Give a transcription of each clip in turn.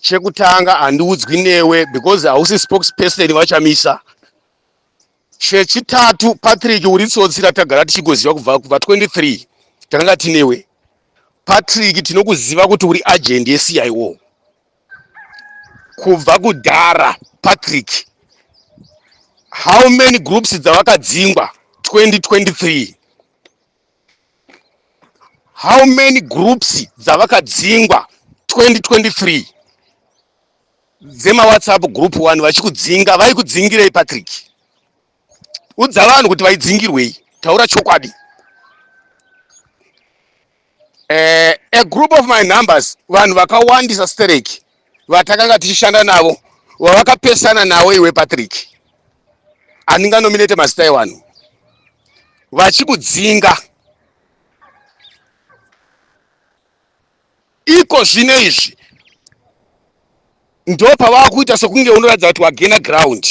Chekutanga handiudzwi newe because hausi spokesperson vachamisa. Chechitatu, Patrick uri tsotsi ratagara tichigoziva kubva 23 takanga tinewe. Patrick tinokuziva kuti uri agent yeCIO kubva kudhara. Patrick, how many groups dzavakadzingwa 2023? How many groups dzavakadzingwa 2023? Dzema WhatsApp group 1 vachikudzinga, vaikudzingirei Patrick? Udza vanhu kuti vaidzingirwei, taura chokwadi. A group of my numbers, vanhu vakawandisa stereki vatakanga tichishanda navo, vavakapesana nawo iwe Patrick, handinganominate mazita evanhu, vachikudzinga. Iko zvino izvi ndo pavakuita sokunge unoratidza kuti wagena ground,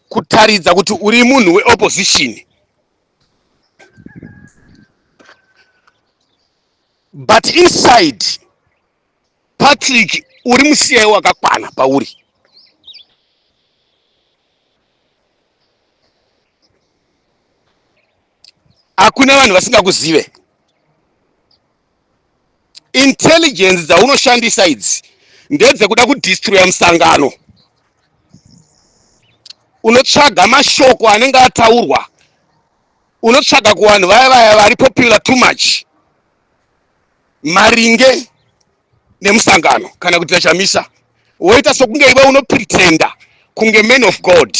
kutaridza kuti uri munhu weopposition. But inside, Patrick uri musiye wakakwana pauri. Hakuna vanhu vasingakuzive. Intelligence dzaunoshandisa idzi ndedzekuda kudestroya musangano. Unotsvaga mashoko anenge ataurwa, unotsvaga kuvanhu vaya vari popular too much maringe nemusangano kana kuti Chamisa, woita sokunge iwe unopretenda kunge man of God.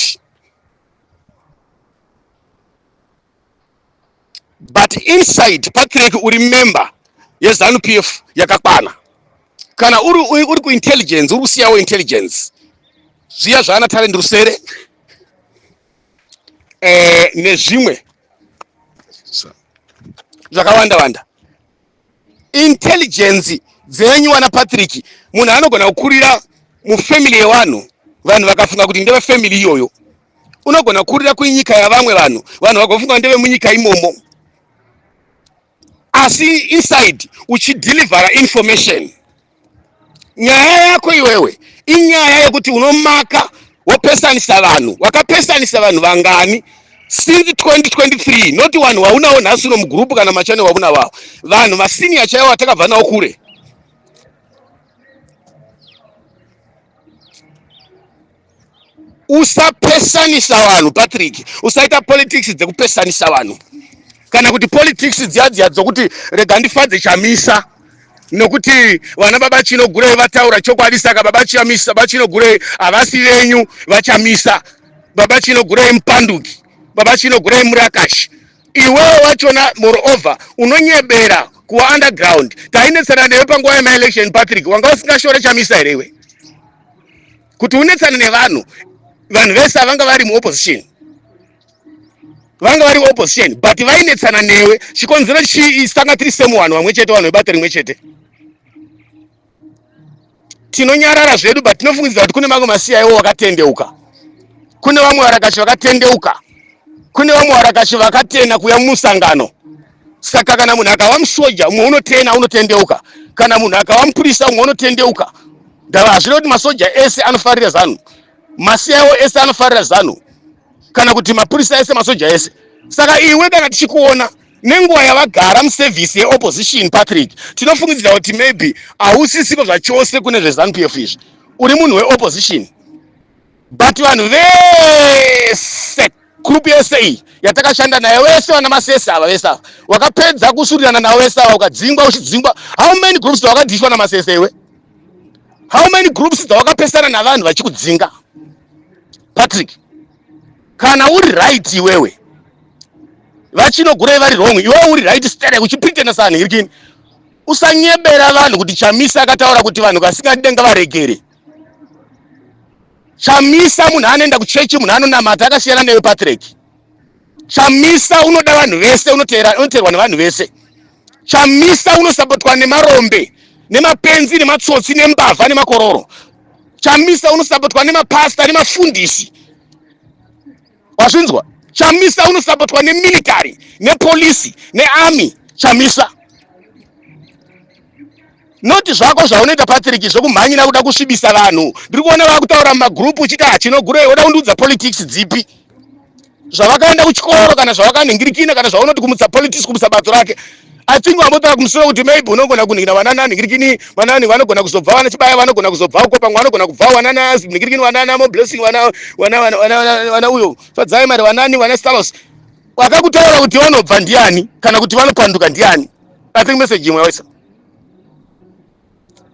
But inside, Patrick uri member yeZANU PF yakakwana. Kana uri ku intelligence, uri kusiyawo intelligence, zviya zvaana talent rusere nezvimwe zvakawanda. Intelligence dzenyu wana Patrick, munhu anogona kukurira mufamily yevanhu, vanhu vakafunga kuti ndeve family iyoyo. Unogona kukurira kunyika yavamwe vanhu, vanhu vakafunga ndeve munyika imomo. Asi inside uchideliver information. Nyaya yako iwewe inyaya yekuti unomaka wopesanisa vanhu. Wakapesanisa vanhu vangani since 2023, not vanhu vaunawo nhasi no mugroup kana machane wauna wao. Vanhu vasenior chaiwo watakabva nawo kure. Usapesanisa vanhu Patrick, usaita politics dzekupesanisa vanhu. Kana kuti politics dziya dzokuti rega ndifadze Chamisa, nokuti vana baba Chinogure vataura chokwadi saka baba Chamisa, baba Chinogure havasi venyu vaChamisa, baba Chinogure mupanduki, baba Chinogure murakashi. Iwewe wachona moreover unonyebera kuwa underground. Tainetsana newe panguva yemaelection Patrick, wanga usingashore Chamisa here iwe? Kuti unetsana nevanhu, vanhu vese vanga vari muopposition. Vanga vari opposition, but vainetsana newe, chikonzero chisanga tiri semu vanhu vamwe chete, vanhu vebata rimwe chete. Tinonyarara zvedu, but tinofungidzira kuti kune mamwe maCIO wakatendeuka, kune vamwe varakashi vakatendeuka, kune vamwe varakashi vakatena kuya musangano. Saka kana munhu akava musoja umwe unotena unotendeuka, kana munhu akava mupurisa umwe unotendeuka. Ndava zvino kuti masoja ese anofarira ZANU, maCIO ese anofarira ZANU, kana kuti mapurisa ese masoja ese. Saka iwe kana tichikuona nenguva yavagara muservice yeopposition Patrick, tinofungidzira kuti maybe hausisiko zvachose kune zveZANU PF izvi, uri munhu weopposition. But vanhu vese group yese iyi yatakashanda nayo wese wana masese ava vese ava wakapedza kusurirana nawo wese ava ukadzingwa uchidzingwa. How many groups dzawakadhishwa namasese iwe? How many groups dzawakapesana navanhu vachikudzinga Patrick? Kana uri right iwewe, vachinogure vari wrong, iwewe uri right stere uchipretenda sana irikini. Usanyebera vanhu kuti Chamisa akataura kuti vanhu vasingadenga varegere. Chamisa munhu anoenda kuchechi, munhu anonamata akasiyana newe Patrick. Chamisa unoda vanhu vese, unoteerwa nevanhu vese. Chamisa unosapotwa nemarombe, nemapenzi, nematsotsi, nembavha, nemakororo. Chamisa unosapotwa nemapasta, nemafundisi. Wazvinzwa? Chamisa unosapotwa nemilitary, nepolisi, nearmy. Chamisa Noti zvako zvaunoita Patrick zvokumhanyira kuda kusvibisa vanhu. Ndiri kuona vakutaura mumagroup uchiti chinogure wada kundudza politics dzipi. Zvavakaenda kuchikoro kana zvavakanhingirikina kana zvaunoti kumutsa politics kumutsa bato rake. I think wambotaura kumusoro kuti maybe unogona kunhingira vanana nhingirikini vanani vanogona kuzobva vanachibaya vanogona kuzobva uko pamwe vanogona kubva vanana nhingirikini vanana mo blessing wana uyo fadzai mari vanani wana stalos. Wakakutaura kuti vanobva ndiani kana kuti vanopanduka ndiani. I think message imwe waisa.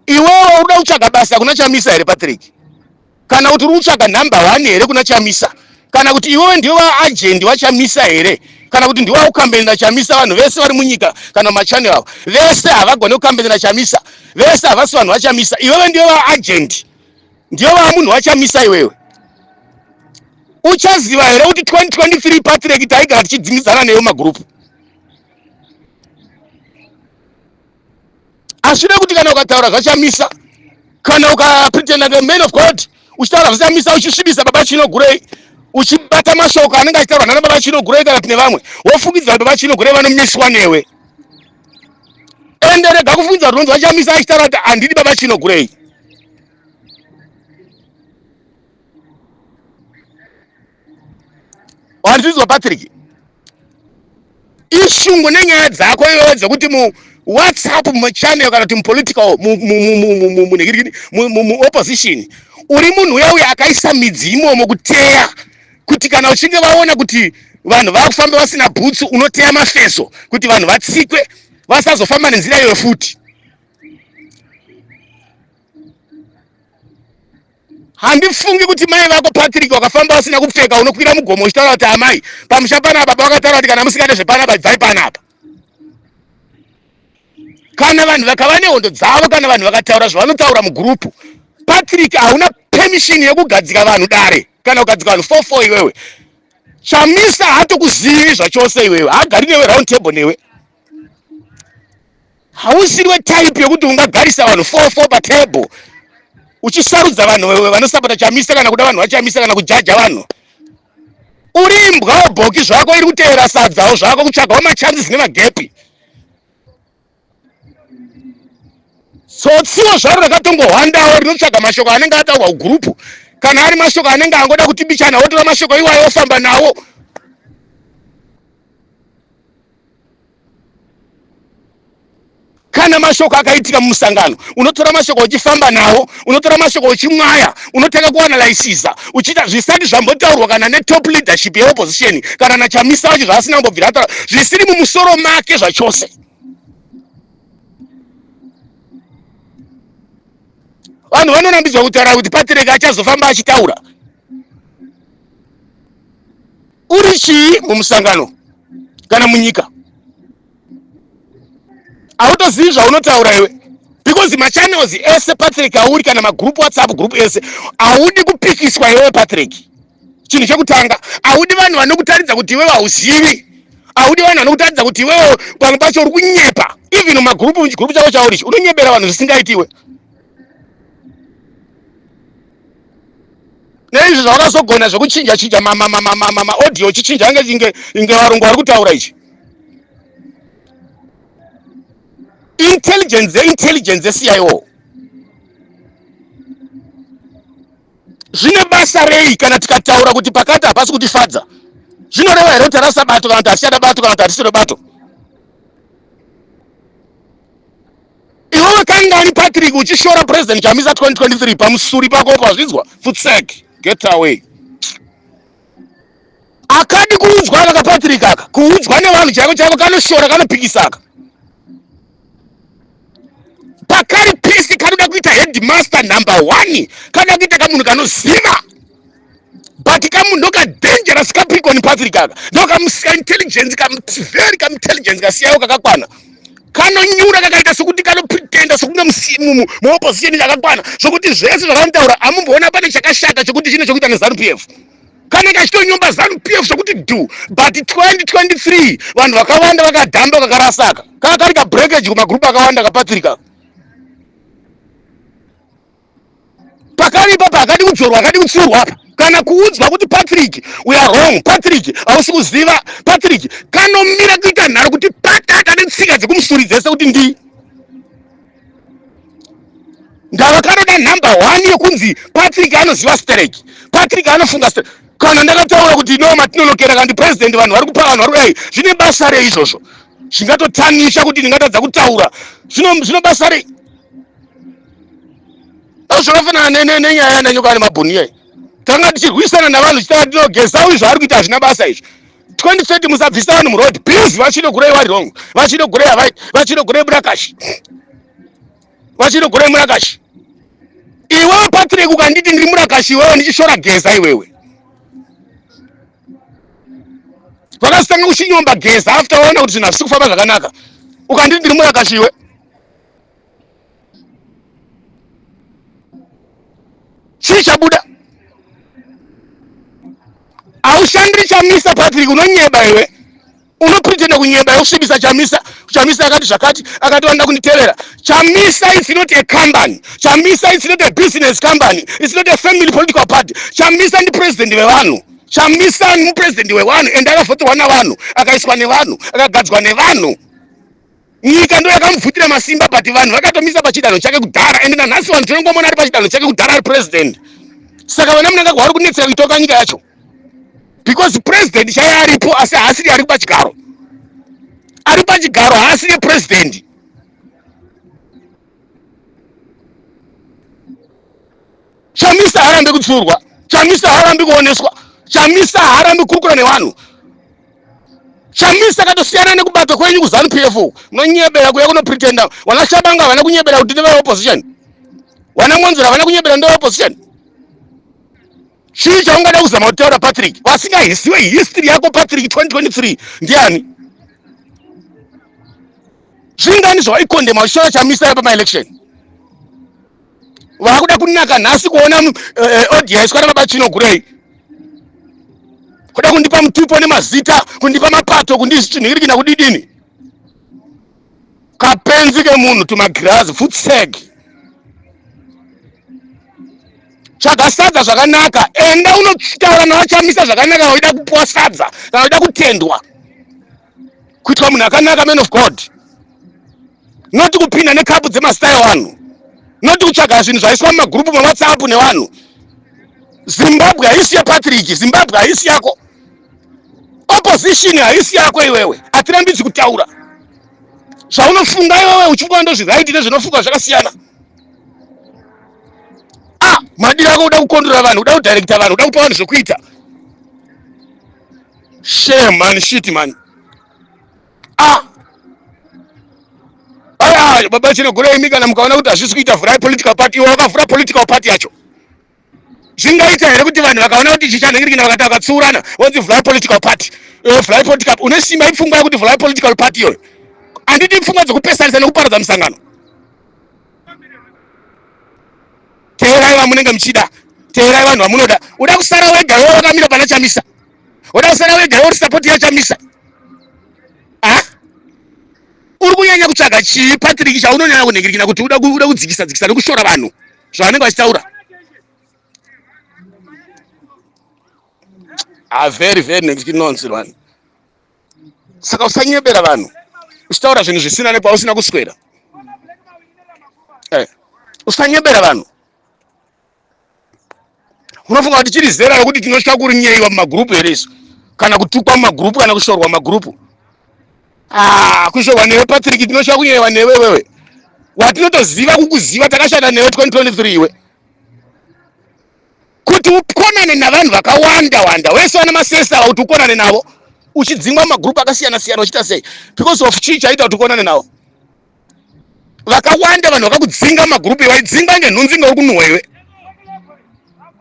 Iwewe uda kutsvaga basa kuna Chamisa here Patrick? Kana kuti uri kutsvaga number 1 here kuna Chamisa? Kana kuti iwewe ndiwe agent wa Chamisa here? Kana kuti ndiwe ukambena Chamisa vanhu vese vari munyika kana machannel avo vese havagone kukambena Chamisa, vese havasi vanhu vachamisa. Iwewe ndiwe agent, ndiwe munhu wachamisa iwewe. Uchaziva here kuti 2023 Patrick taigara tichidzingizana neyo magroup? Ashide kuti kana ukataura zvachamisa kana ukapretenda the man of God uchitaura zvachamisa uchisvibisa baba Chinogurei uchibata mashoko anenge achitaurwa nana baba Chinogurei kana tine vamwe wofungidza kuti baba Chinogurei vanomiswa newe. Ende rega kufungidza kuti vachamisa achitaura kuti handidi baba Chinogurei. Wandizwa Patrick? Ishungu nenyaya dzako iwewe dzekuti mu WhatsApp muchannel kana kuti mupolitical mu opposition uri munhu uya akaisa midzi imomo kuteya kuti kana uchinge vaona kuti vanhu vakufamba vasina bhutsu unoteya mafeso kuti vanhu vatsikwe vasazofamba nenzira iyoyo futi. Handifungi kuti mai vako Patrick wakafamba vasina kupfeka unokwira mugomo uchitaura kuti amai pamusha panapa vakataura kuti kana musikade zvepanapa bvai panapa. Kana vanhu vakava nehondo dzavo kana vanhu vakataura zvavanotaura mugrupu Patrick hauna permission yekugadzika vanhu dare kana kugadzika vanhu 44 iwewe. Chamisa hatokuzivi zvachose iwewe, hagari newe round table newe. Hausiriwe type yekuti ungagarisa vanhu 44 patable uchisarudza vanhu wewe vanosapota Chamisa kana kuda vanhu vachamisa kana kujaja vanhu. Uri imbwa webhoki zvako iri kuteera sadzawo zvako kutsvagawo machances nemagepi. So tsiwo zvaro rakatongohwandawo rinotsvaga mashoko anenge ataurwa kugrupu kana ari mashoko anenge angoda kutibichana wotora mashoko iwayo ofamba nawo. Kana mashoko akaitika mumusangano unotora mashoko uchifamba nawo, unotora mashoko uchimwaya, unotaka kuanalysiza uchita zvisati zvambotaurwa kana netop leadership yeopposition kana naChamisa wacho zvaasina kumbobvira ataura zvisiri mumusoro make zvachose. Vanhu vanorambidzwa kutaura kuti Patrick achazofamba achitaura. Uri chii mumusangano kana munyika? Autozivi zvaunotaura iwe because machannels ese Patrick auri kana magroup WhatsApp group ese audi kupikiswa iwe Patrick. Chinhu chekutanga audi vanhu vanokutaridza kuti iwe hauzivi, audi vanhu vanokutaridza kuti iwe pamwe pacho uri kunyepa. Even mumagroup chigroup chako chaurichi unonyebera vanhu zvisingaitiwe. Neizvi zvavakazogona zvekuchinja mama audio chichinja inge varungu vari kutaura ichi. Intelligence CIO zvine basa rei kana tikataura kuti pakati hapasi kutifadza? Zvinoreva here kuti harasa bato kana kuti hatichada bato kana kuti hatisiro bato? Iwewe kangani Patrick uchishora President Chamisa 2023 pamusuri pako pazvinzwa futsek get away. Akadi kuudzwa aka Patrick aka kuudzwa nevanhu chako kanoshora kanopikisaka. Pakari pesi kanoda kuita headmaster number 1 kana kuita kamunhu kanoziva but kamunhu ndoka dangerous Capricorn Patrick aka ndoka intelligence very intelligence kasiyayo kakakwana kanonyura kakaita sokuti kanopretenda sokunge muopposition yakakwana sokuti zvese zvakanotaura amumboona pane chakashata chokuti chine chokuita neZANU-PF kana kachitonyomba ZANU-PF sokuti do but 2023 vanhu vakawanda vakadhamba kakarasaka kari ka breakage kumagroup akawanda kaPatrick aka. Pakari papa akadi kudzorwa akadi kutsiurwa apa kana kuudzwa kuti Patrick we are wrong, Patrick hausi kuziva, Patrick kanomira kuita nharo kuti pataka netsika dzekumusuri dzese kuti ndi ndavakaroda number 1 yekunzi Patrick anoziva stereki, Patrick anofunga stereki. Kana ndakataura kuti no matinonokera kandi president vanhu vari kupa vanhu vari kudai, zvine basa rei izvozvo? Zvingatotanisha kuti ndingatadza kutaura, zvino basa rei? Zvinofanana nenyaya yandanyoka nemabhoni yayi. Tanga tichirwisana navanhu chitava tinogeza uyu zvaari kuita hazvina basa izvi. 2030 musabvisa vanhu muroad, please. Vachidogurei vari wrong, vachidogurei havai, vachidogurei murakashi, vachidogurei murakashi. Iwewe Patrick ukanditi ndiri murakashi, iwewe ndichishora geza iwewe. Vakasitanga kuchinyomba geza after waona kuti zvinhu hazvisi kufamba zvakanaka, ukanditi ndiri murakashi iwe. Chii chabuda? Aushandiri Chamisa Patrick, unonyeba iwe. Unopretenda kunyeba iwe, kusvibisa Chamisa. Chamisa akati zvakati, akati wanda kunditevera. Chamisa is not a company. Chamisa is not a business company. It's not a family political party. Chamisa ndi president wevanhu. Chamisa ni president wevanhu, ende akavhoterwa navanhu, akaiswa nevanhu, akagadzwa nevanhu. Nyika ndo yakamubvutira masimba, but vanhu vakatomisa pachidanho chake kudhara, ende nanhasi vanhu tinongomona ari pachidanho chake kudhara ari president. Saka vana munangagwa vari kunetsera kuitoka nyika yacho, because president chaiye aripo asi haasiri ari pachigaro. Ari pachigaro haasiri president. Chamisa harambi kutsurwa, Chamisa harambi kuoneswa, Chamisa harambi kurukura nevanhu. Chamisa katosiyana nekubatwa kwenyu kuZANU PF. Munonyebera kuya kunopretenda. Wana Shabanga vana kunyebera kuti ndeve opposition. Wana Mwanzura vana kunyebera ndeve opposition. Chii chaungada kuzama kutaura Patrick? Wasingahisiwe history yako Patrick 2023 ndiani? Zvingani zvawaikondema uchishora Chamisa pama-election? Vakuda kunaka nhasi kuona ODS kana mabachino gurei. Kuda kundipa mutupo nemazita, kundipa mapato, kundizvinhiriki nakudidini. Kapenzi kemunhu tumagirazi futsegi. Chakasadza zvakanaka, enda unotaura navachamisa zvakanaka waida kupuwa sadza, kana waida kutendwa. Kuitwa munhu akanaka, man of God. Noti kupinda nekapu dzemastyle wanhu. Noti kutsvaga zvinhu zvaiswa mumagrupu maWhatsApp nevanhu. Zimbabwe haisi yaPatrick, Zimbabwe haisi yako. Opposition haisi yako iwewe. Atirambidzwi kutaura. Zvaunofunga iwewe uchifunga ndozviraiti nezvinofunga zvakasiyana. Madiro ako uda kukondora vanhu, uda kudirecta vanhu, uda kupa vanhu zvokuita. Shame man, shit man. Baba chino gore imi kana mukaona kuti hazvisi kuita vhurai political party, iwe wakavhura political party yacho. Zvingaita here kuti vanhu vakaona kuti chichanhingirikina vakati vakatsurana, wanzi vhurai political party. Vhurai political party. Une simba ipfungwa yekuti vhurai political party iyoyo. Handiti pfungwa dzokupesarisa nekuparadza musangano. Teerai vamunenge muchida, teerai vanhu vamunoda. Uda kusara wega iwe wakamira pana Chamisa. Uda kusara wega iwe uri support yaChamisa. Uri kunyanya kutsvaga chii Patrick chaunonyanya kunhingirikina kuti uda kudzikisa nekushora vanhu zvavanenge vachitaura? Very very next nonsense man. Saka usanyebera vanhu uchitaura zvinhu zvisina nepausina kuswera. Usanyebera vanhu. Unofunga kuti chiri zera rokuti tinosvika kurinyeiwa mumagrupu here isu, kana kutukwa mumagrupu, kana kushorwa mumagrupu? Kushorwa newe Patrick tinosvika kunyeiwa newe wewe. Watinotoziva kukuziva, takashanda newe 2023 iwe. Kuti ukonane navanhu vakawanda wanda, wese wana masesa kuti ukonane navo, uchidzingwa mumagrupu akasiyana siyana uchita sei? Because of chii chaita kuti ukonane navo? Vakawanda vanhu vakakudzinga mumagrupu, waidzinga ngenhunzi ngauri kunhuhwa iwe.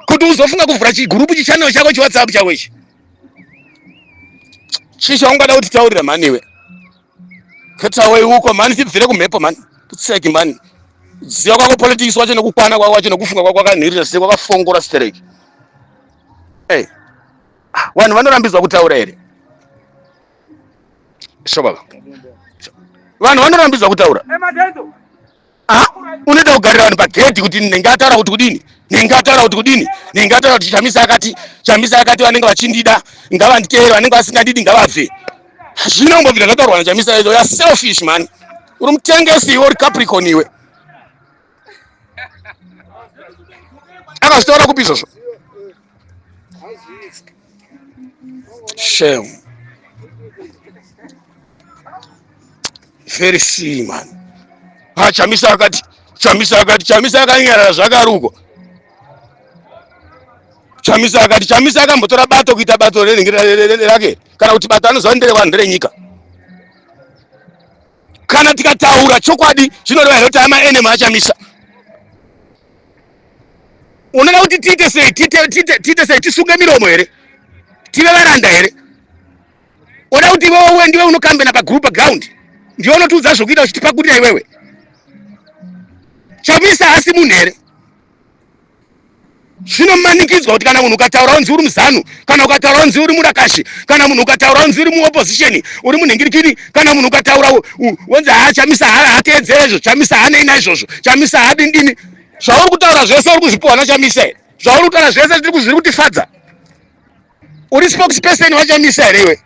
Kuti uzofunga kuvhura chigrupu chichanel chako chiWhatsApp chako ichi. Chii chaungada kuti taurira mani iwe? Ketawe uko mani, tibvire kumhepo mani. Tutseki mani. Ziva kwako politics wacho nekukwana kwako wacho nekufunga kwako kwakanhirira sei kwakafongora stereki. Vanhu vanorambidzwa kutaura here? Shobaba. Vanhu vanorambidzwa kutaura. Unoda kugarira vanhu pagedhi kuti ndingataura kuti kudini? Ndingataura kuti kudini? Ndingataura kuti Chamisa akati vanenge vachindida, ngavanditeere, vanenge vasingandidi ngavabve. Zvinombobvira zvataurwa naChamisa izo, ya selfish man. Uri mutengesi iwe, uri Capricorn iwe. Akazitaura kupi izvozvo? Shame. Very silly man. Chamisa akati akanyarara zvakaruko. Chamisa akambotora bato kuita bato rake kana kuti bato anoziva nderenyika. Kana tikataura chokwadi zvinoreva kuti amaenemy aChamisa. Unoda kuti tiite sei tisunge miromo here? Tive varanda here? Unoda kuti wewe ndiwe unokambena pagroup ground? Ndiwe unotiudza zvokuita uchitipakurira iwewe? Chamisa hasi munhu here? Zvinomanikidzwa kuti kana munhu ukataura unzi uri muzanu, kana ukataura unzi uri murakashi, kana munhu ukataura unzi uri muopposition, uri munhingirikiri, kana munhu ukataura unzi Chamisa hateedzere izvo, Chamisa hanei naizvozvo, Chamisa hadindini. Zvauri kutaura zvese uri kuzvipiwa naChamisa here? Zvauri kutaura zvese zviri kutifadza? Uri spokesperson waChamisa here iwe?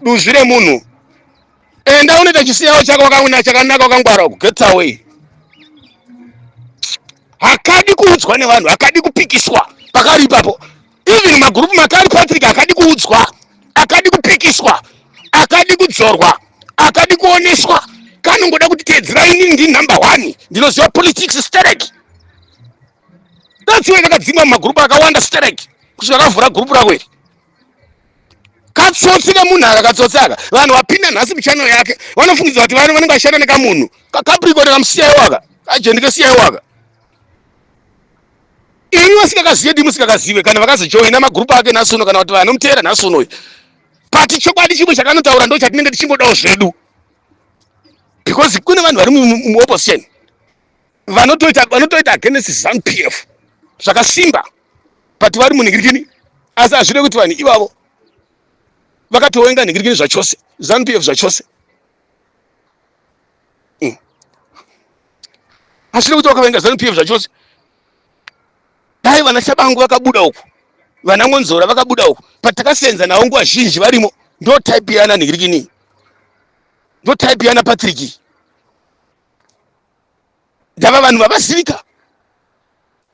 Duzvire munhu. Enda unoita chisiyawo chako chakanaka wakangwara uku. Get away. Hakadi kuudzwa nevanhu, hakadi kupikiswa pakari ipapo. Even magroup makari Patrick hakadi kuudzwa, hakadi kupikiswa, hakadi kudzorwa, hakadi kuoneswa. Kana ngoda kuti teedzera ini ndi number 1 ndinoziva politics stereki. That's why vakadzima mumagroup akawanda stereki kusvika vakavhura group rako iri. Katsotsi nemunhu akatsotsaka. Vanhu vapinda nhasi muchannel yake vanofungidza kuti vanenge vashanda nekamunhu Capricorn kamusiyai waka ajendike siyai waka. Ini vasikakazive ndi musikakazive kana vakazojoina magroup ake nasuno kana kuti vanomutevera nasuno. Pati chokwadi chimwe chakanotaura ndo chatinenge tichingodawo zvedu. Because kune vanhu vari muopposition vanotoita against ZANU-PF zvakasimba, but vari munhingirikini. Asi hazvide kuti vanhu ivavo vakatowenga nhingirikini zvachose, ZANU-PF zvachose. Hazvide kuti vakavenga ZANU-PF zvachose. Dai vana Shabangu vakabuda uku, vana Ngonzora vakabuda uku, patakasenza navo nguva zhinji varimo, ndo type yana nhingirikini, ndo type yana Patrick. Ndava vanhu vavasivika.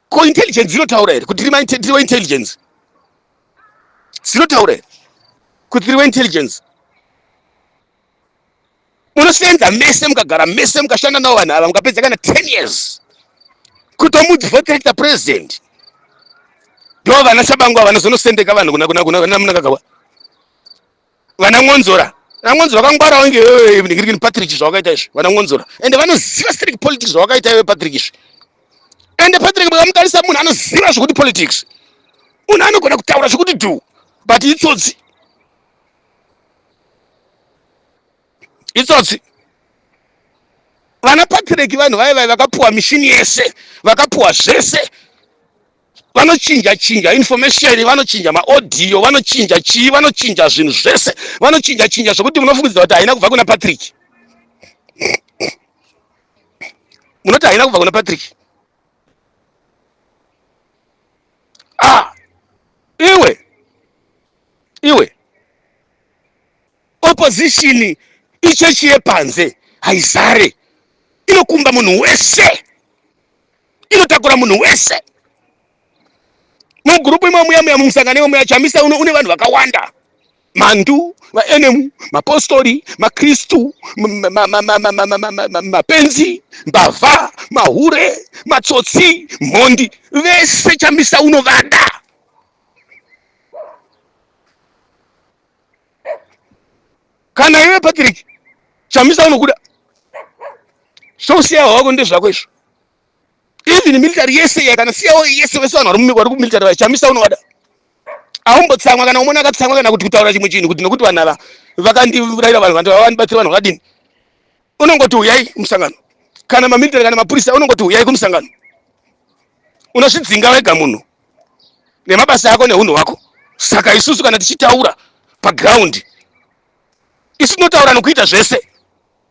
Ko intelligence dzinotaura here kuti tiriwe intelligence? Dzinotaura here kuti tiriwe intelligence? Munosenza mese mukagara mese mukashanda navo vanhu ava mukapedza kana 10 years kutomudvote president. Ndo vana Shabangu ava vanozonosendeka vanhu kuna Mnangagwa. Vana Ngonzora vakangwara wange wewe Patrick zvawakaita izvi. Vana Ngonzora ende vanoziva strict politics zvawakaita iwe Patrick izvi. Ende Patrick mukamutarisa munhu anoziva zvokuti politics. Munhu anogona kutaura zvokuti do, but itsotsi. Vana Patrick vanhu vai vakapuwa mishini yese, vakapuwa zvese. Vanochinja information, vanochinja maaudio, vanochinja zvinhu zvese, vanochinja zvokuti munofungidzira kuti haina kubva kuna Patrick. Munoti haina kubva kuna Patrick. Iwe opposition ichechi yepanze haizare, inokumba munhu wese, inotakura munhu wese. Mugrupu imwe muya mumusangano imwe muya Chamisa une vanhu vakawanda. Mandu, vaenemu, mapostori, makristu, mapenzi, mbavha, mahure, matsotsi, mhondi, vese Chamisa unovada. Kana iwe Patrick Chamisa unokuda, zousiyawo wako ndezvako izvo. Even military yese kana siyawo yese vese vanhu vari kumilitary vai Chamisa unovada. Aumbotsamwa kana umona akatsamwa kana kuti kutaura chimwe chinhu kuti nokuti vanhu ava vakandirayira vanhu vandibatsira vanhu vakadini. Unongoti uyai kumusangano. Kana mamilitary kana mapurisa unongoti uyai kumusangano. Unozvidzinga wega munhu nemabasa ako neunhu hwako. Saka isusu kana tichitaura paground, isu tinotaura nokuita zvese.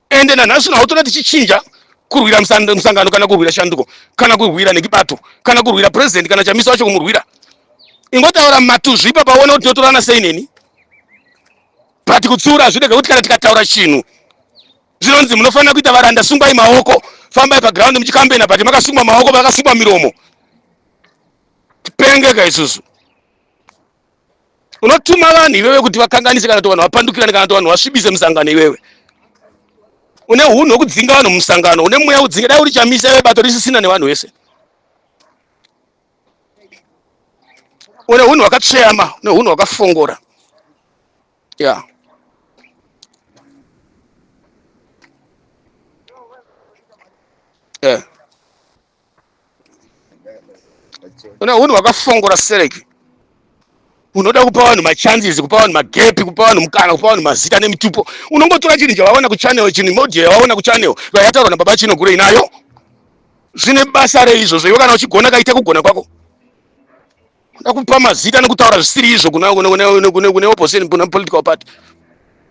Ende nanhasi nawo tona tichichinja kurwira musangano kana kurwira shanduko kana kurwira nekibato kana kurwira president kana Chamisa wacho kumurwira. Ingotaura matuzvi ipa paona kuti tinotorana sei neni. But kutsura zvide kuti kana tikataura chinhu zvinonzi munofanira kuita varanda sungai maoko. famba pa ground mchikambena pati makasimwa maoko makasimwa miromo tipengeka isusu unotuma vanhu iwewe kuti vakanganise kana kuti vanhu vapandukirane kana kuti vanhu vasvibise musangano iwewe une hunhu hwekudzinga vanhu musangano une mweya wekudzinga dai uri Chamisa iwe bato risisina nevanhu vese une hunhu hwakatsveyama une hunhu hwakafongora yeah. Yeah. Une hunhu hwakafongora Sereki unoda kupa vanhu machances kupa vanhu magepi kupa vanhu mukana kupa vanhu mazita nemitupo unongotora chinhu chawaona kuchannel chinhu model yawaona kuchannel yataurwa nababa Chino kure inayo zvine basa reizvozvo iwe kana uchigona kaita kugona kwako unoda kupa mazita nekutaura zvisiri izvo kune opposition kuna political party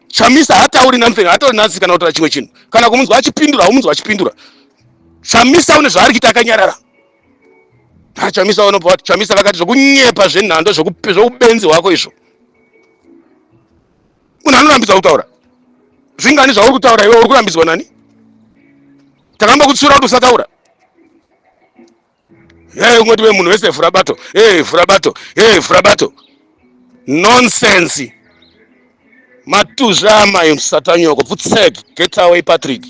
Chamisa hatauri nothing hatauri nansi kana kutaura chimwe chinhu kana kumunzwa achipindura umunzwa achipindura Chamisa une zvaari kuita akanyarara Chamisa unobva Chamisa vakati zvokunyepa zvenhando zvokubenzi hwako izvo munhu anorambidza kutaura zvingani zvauri kutaura iwe uri kurambidzwa nani takamba kutsura kuti usataura ungoti we munhu wese vhurabato nonsense matuzha amai musatanyoko pfutsek get away Patrick